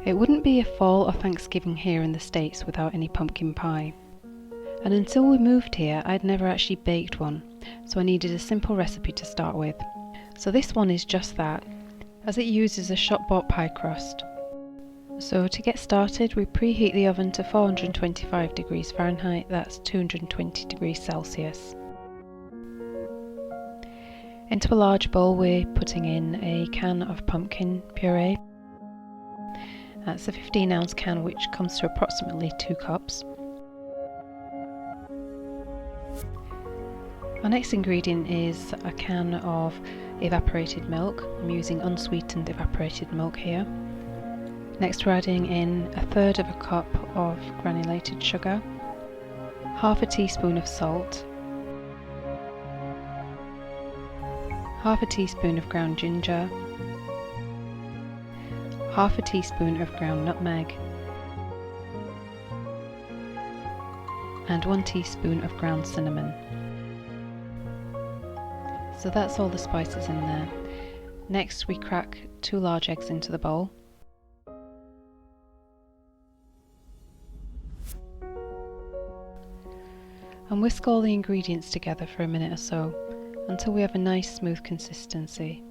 It wouldn't be a fall or Thanksgiving here in the States without any pumpkin pie. And until we moved here, I'd never actually baked one, so I needed a simple recipe to start with. So this one is just that, as it uses a shop-bought pie crust. So to get started, we preheat the oven to 425 degrees Fahrenheit, that's 220 degrees Celsius. Into a large bowl we're putting in a can of pumpkin purée. That's a 15-ounce can which comes to approximately 2 cups. Our next ingredient is a can of evaporated milk. I'm using unsweetened evaporated milk here. Next we're adding in 1/3 of a cup of granulated sugar, 1/2 teaspoon of salt, 1/2 teaspoon of ground ginger, 1/2 teaspoon of ground nutmeg, and 1 teaspoon of ground cinnamon. So that's all the spices in there. Next we crack 2 large eggs into the bowl. And whisk all the ingredients together for a minute or so until we have a nice smooth consistency.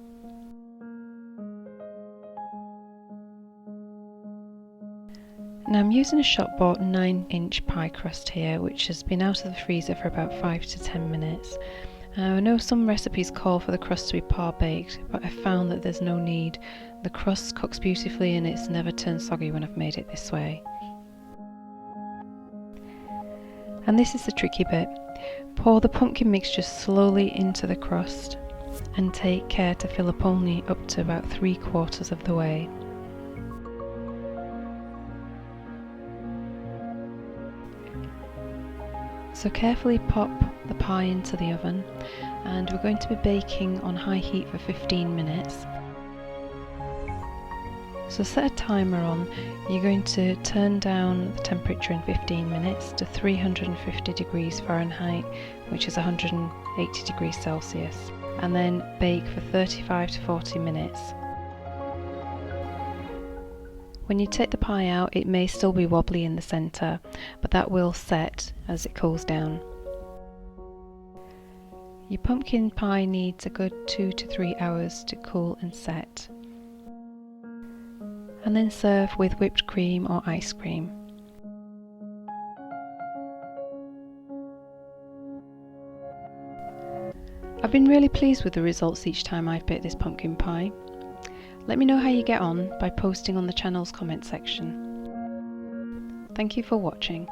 Now I'm using a shop-bought 9-inch pie crust here, which has been out of the freezer for about 5 to 10 minutes. I know some recipes call for the crust to be par-baked, but I found that there's no need. The crust cooks beautifully and it's never turned soggy when I've made it this way. And this is the tricky bit. Pour the pumpkin mixture slowly into the crust and take care to fill up only up to about 3/4 of the way. So carefully pop the pie into the oven, and we're going to be baking on high heat for 15 minutes. So set a timer on. You're going to turn down the temperature in 15 minutes to 350 degrees Fahrenheit, which is 180 degrees Celsius, and then bake for 35 to 40 minutes. When you take the pie out, it may still be wobbly in the centre, but that will set as it cools down. Your pumpkin pie needs a good 2 to 3 hours to cool and set. And then serve with whipped cream or ice cream. I've been really pleased with the results each time I've baked this pumpkin pie. Let me know how you get on by posting on the channel's comment section. Thank you for watching.